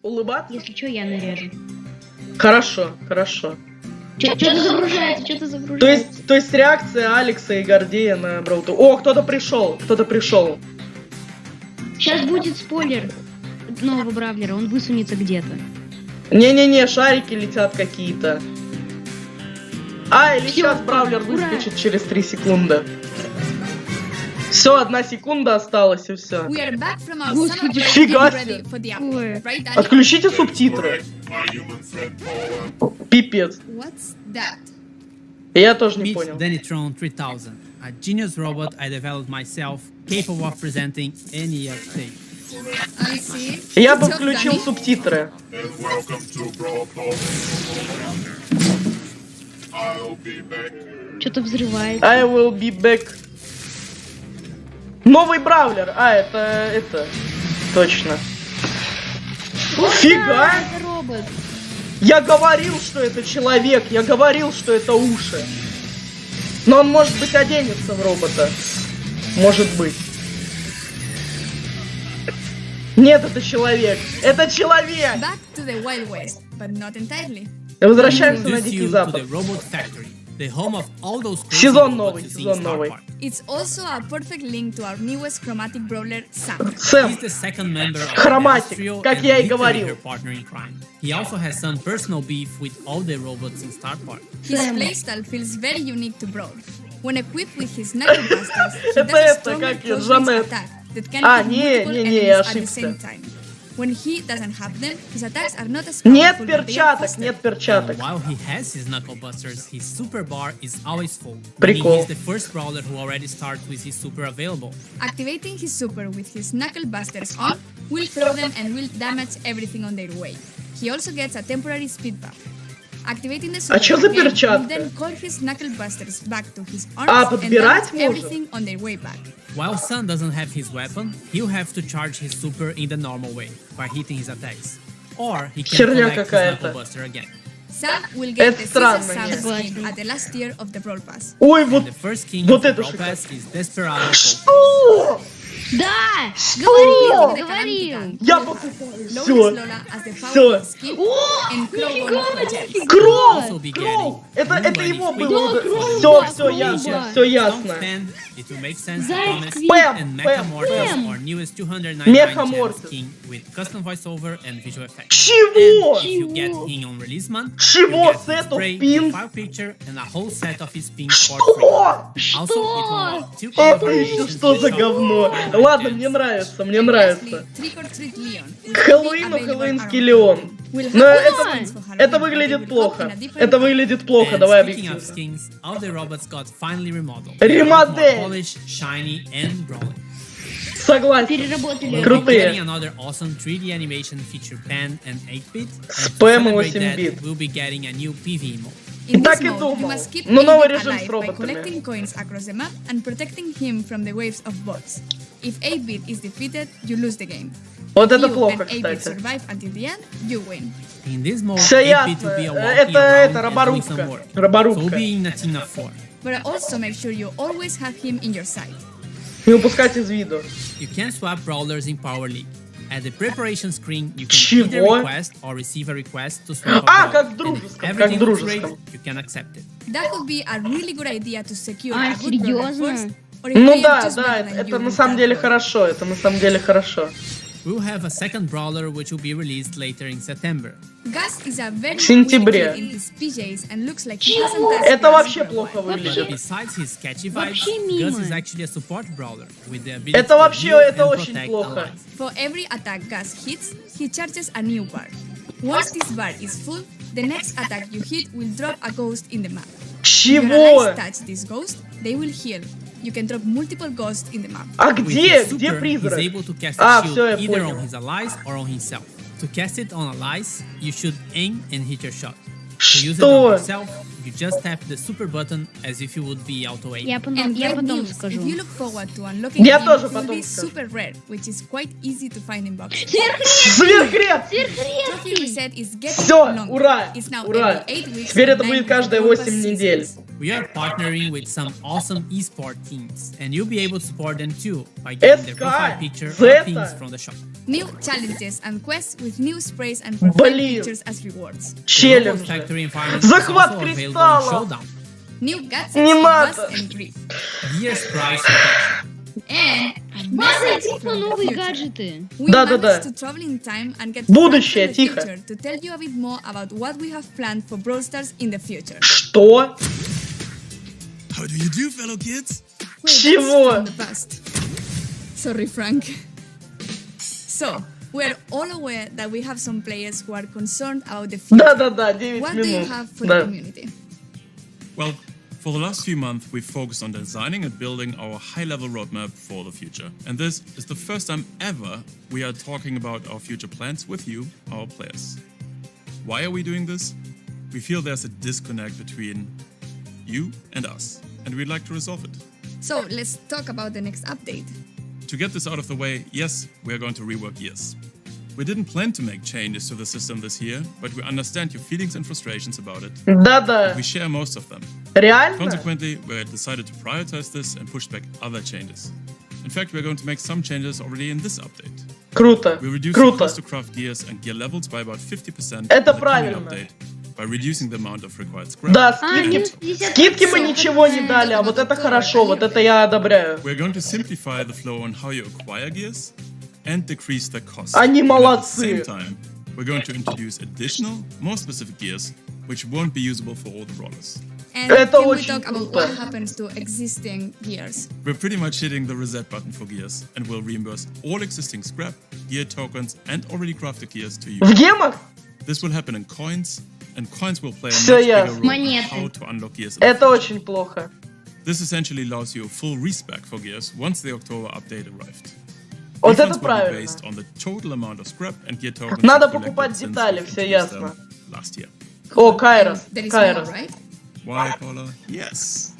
улыбаться? Если что, я нарежу. Хорошо, хорошо. Что-то загружается, что-то загружается. То есть реакция Алекса и Гордея на Brawl Stars. О, кто-то пришел. Сейчас будет спойлер нового бравлера, он высунется где-то. Не-не-не, шарики летят какие-то. Или Всё, сейчас бравлер ура. выскочит через 3 секунды. Все, 1 секунда осталась и все. Господи, фига себе. Ой. Отключите субтитры. Пипец. Я тоже не понял. Denitron 3000, a genius robot I developed myself, capable of presenting any update. Я бы включил субтитры. Что-то взрывает. I will be back. Новый бравлер. Это. Точно. Фига! Это робот. Я говорил, что это человек. Я говорил, что это уши. Но он, может быть, оденется в робота. Может быть. Нет, это человек. Это человек! Возвращаемся на Дикий Запад. Сезон новый. It's also a perfect link to our newest chromatic brawler, Sam. Сэм. Хроматик, как я и говорил. He also has some personal beef with all the robots in Star Park. His playstyle feels very unique to Brawl. When equipped with his knuckle busters, he does a stronger close-range attack that can hit multiple enemies at the same time. When he doesn't have them, his attacks are not as Нет powerful, but they are перчаток, faster. нет перчаток. While he has his knuckle busters, his super bar is always full. Прикол. He's the first brawler who already starts with his super available. Activating his super with his knuckle busters on will throw them and will damage everything on their way. He also gets a temporary speed buff. Activating the super чё за again will перчатка? then call his knuckle busters back to his arms and подбирать damage может? everything on their way back. While Sun doesn't have his weapon, he'll have to charge his super in the normal way, by hitting his attacks. Or he can Херня collect his какая-то. knuckle buster again. Sam will get the странно, Sound нет. skin at the last tier of the Brawl Pass. Ой, And вот. the first king вот of the это Brawl шикарно. Pass is Desperado. Что? Да! Что? Говорил! Я покупаю. Lowest Все. Lola as the Всё. power skin and Crow for gems. Кроу! be Кроу! getting Это new его bunny было. Кроу, Все Кроу, ясно, да. все ясно. Spend, it will make sense to Заяц promise Квит. and Mecha Пэм, Mortis, Пэм. our newest 299 Меха gems Мортис. king with custom voiceover and visual effects. Чего? And if you get him on release month, Чего? you get his Set of spray, pins? file picture, and a whole set of his pins for free. Что? Also, it will have two Это color еще variations что to за shop говно? for Ладно, gems. мне нравится, мне And нравится. lastly, Trick or Treat Leon. К Хэллоуину хэллоуинский Леон. Но это выглядит плохо. Это выглядит плохо, And давай speaking of объективно. skins, all the robots got finally remodeled. Ремодель. More polished, shiny, and brawling. Согласен. Переработали. Крутые. Getting another awesome 3D animation feature pen and 8-bit. Спэм и 8-бит. We'll be getting a new PvE mode. In Так this и mode, думал. you must keep Но новый 8-bit режим с alive by роботами. collecting coins across the map and protecting him from the waves of bots. If 8-bit is defeated, you lose the game. Вот это You плохо, and 8-bit кстати. survive until the end, you win. In this mode, Все 8-bit ясно. will be a walking Это around and doing роборубка. some work. So we'll Роборубка. be in a team of 4. But also make sure you always have him in your sight. Не упускать из виду. You can swap brawlers in Power League. At the preparation screen, you can Чего? either request or receive a request to swap a А, brawler. как в And if дружеском, как в everything looks great, дружеском. you can accept it. That would be a really good idea to secure А, a good brawler серьезно? first, or if Ну they are да, just да, better than you это на with самом that деле brawler. хорошо, это на самом деле хорошо. We'll have a second brawler which will be released later in September. Gus is a very В сентябре. weird kid in his PJs and looks like he hasn't touched Это grass вообще for a плохо while. But выглядит. besides his catchy vibes, Вообще Gus мимо. is actually a support brawler with the ability Это to вообще, heal это and очень protect плохо. allies. For every attack Gus hits, he charges a new bar. Once this bar is full, the next attack you hit will drop a ghost in the map. Your Чего? allies touch this ghost, they will heal. You can drop multiple ghosts in the map. А With где? his Где super, призрак? he's able to cast А, a shield всё, я either понял. on his allies or on himself. To cast it on allies, you should aim and hit your shot. To use it Что? on yourself, you just tap the super button as if you would be auto aim. Я потом, And я great потом news, скажу. if you look forward to unlocking Я him, тоже he will потом be скажу. super rare, which is quite easy to find in boxes. Сверхред! Trophy reset is getting Все, longer. ура, It's now ура. every 8 weeks Теперь это and будет 9 каждые Brawl Pass 8 недель. seasons. We are partnering with some awesome esport teams, and you'll be able to support them too by getting their profile picture or pins from the shop. New challenges and quests with new sprays and profile pictures as rewards. Челлендж. Захват кристалла. New gadgets Не for надо. Buzz and Griff. Year's prize protection. And Смотрите, новые гаджеты. we Да. managed to travel in time and get Будущее, back to the тихо. future to tell you a bit more about what we have planned for Brawl Stars in the future. Что? How do you do, fellow kids? Wait, this is Чего? from the past. Sorry, Frank. So, we're all aware that we have some players who are concerned about the future. Да, 9 What do you минут. have for the Да. community? Well, for the last few months, we've focused on designing and building our high-level roadmap for the future. And this is the first time ever we are talking about our future plans with you, our players. Why are we doing this? We feel there's a disconnect between you and us, and we'd like to resolve it. So, let's talk about the next update. To get this out of the way, yes, we are going to rework Years. We didn't plan to make changes to the system this year, but we understand your feelings and frustrations about it. Да. We share most of them. Реально? Consequently, we decided to prioritize this and push back other changes. In fact, we're going to make some changes already in this update. Круто. We reduced the Круто. cost to craft gears and gear levels by about 50% Это in the coming правильно. update by reducing the amount of required scrap. Да, минус скидки. 50%. Скидки мы ничего не дали, а вот это хорошо, вот это я одобряю. We're going to simplify the flow on how you acquire gears and decrease the cost. Они And at the молодцы. same time, we're going to introduce additional, more specific gears, which won't be usable for all the brawlers. And Это can we очень talk about круто. what happens to existing gears? We're pretty much hitting the reset button for gears and will reimburse all existing scrap, gear tokens, and already crafted gears to you. В гемах? This will happen in coins, and coins will play a Всё much bigger ясно. role in Монеты. how to unlock gears. in the Это future. очень плохо. This essentially allows you a full respec for gears once the October update arrived. Вот Refunds это will be правильно. based on the total amount of scrap and gear tokens Надо you've collected покупать since детали, we всё introduced ясно. them last year. О, Кайрос. There is more, Кайрос. right? Why, Paula? Yes.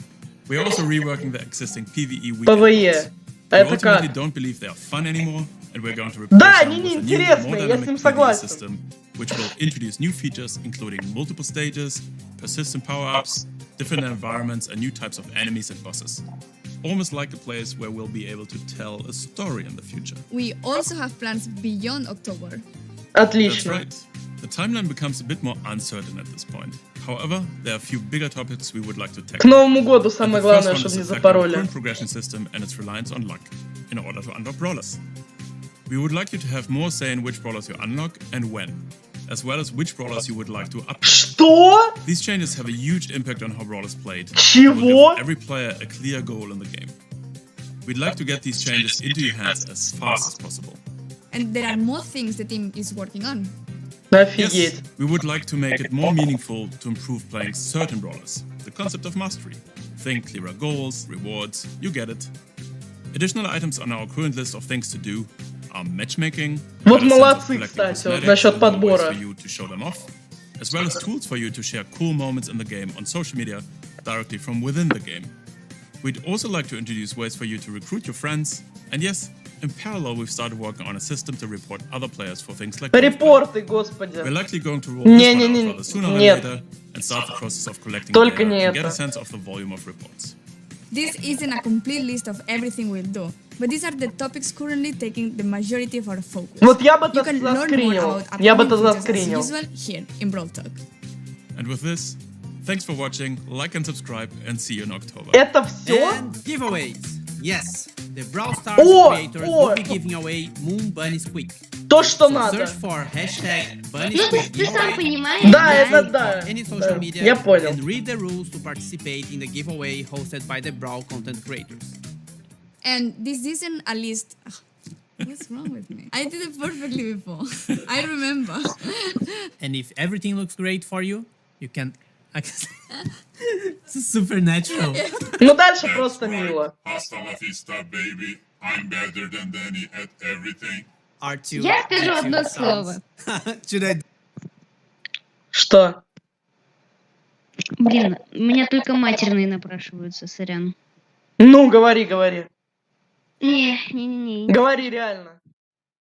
We're also reworking the existing PvE weekend. ПВЕ. We Это ultimately как? don't believe they are fun anymore, and we're going to replace Да, them не with a new, интересно, more я с dynamic ним PvE согласен. system, which will introduce new features, including multiple stages, persistent power-ups, different environments, and new types of enemies and bosses. Almost like a place where we'll be able to tell a story in the future. We also have plans beyond October. That's Отлично. right. The timeline becomes a bit more uncertain at this point. However, there are a few bigger topics we would like to К tackle. Новому году And самое the first главное, one чтобы is не affecting the запороли. current progression system and its reliance on luck in order to unlock brawlers. We would like you to have more say in which brawlers you unlock and when, as well as which brawlers you would like to upgrade. Что? These changes have a huge impact on how brawlers played. Чего? And will give every player a clear goal in the game. We'd like to get these changes into your hands as fast as possible. And there are more things the team is working on. Офигеть. Yes, we would like to make it more meaningful to improve playing certain brawlers. The concept of mastery. Think clearer goals, rewards, you get it. Additional items on our current list of things to do are matchmaking, Вот better sense of молодцы, collecting кстати, вот cosmetics насчет and more ways подбора. for you to show them off, as well as tools for you to share cool moments in the game on social media directly from within the game. We'd also like to introduce ways for you to recruit your friends, and yes, in parallel we've started working on a system to report other players for things like Репорты, господи. We're likely going to roll this one Не-не-не, out rather sooner than нет. later and start the process of collecting Только data не and get это. a sense of the volume of reports. This isn't a complete list of everything we'll do, but these are the topics currently taking the majority of our focus. Вот я бы You это can learn more заскринил. about Я бы upcoming это features as заскринил. usual here in Brawl Talk. And with this, thanks for watching, like and subscribe, and see you in October. Это все? And giveaways. Yes, the Brawl Stars О, creators о. will be giving away Moon Bunny Squeak. То, что So надо. search for hashtag Bunny Ну, Squeak ты сам giveaway понимаешь. Да, это on да. any social Да. media Я понял. and read the rules to participate in the giveaway hosted by the Brawl content creators. And this isn't a list. What's wrong with me? I did it perfectly before. I remember. And if everything looks great for you, you can access. It's supernatural. Ну дальше просто мило. Hasta la vista, baby. I'm better than Danny at everything. R2. Я скажу R2 одно sounds. слово. Should I? Что? Блин, у меня только матерные напрашиваются, сорян. Ну, говори, говори. Не. Говори реально.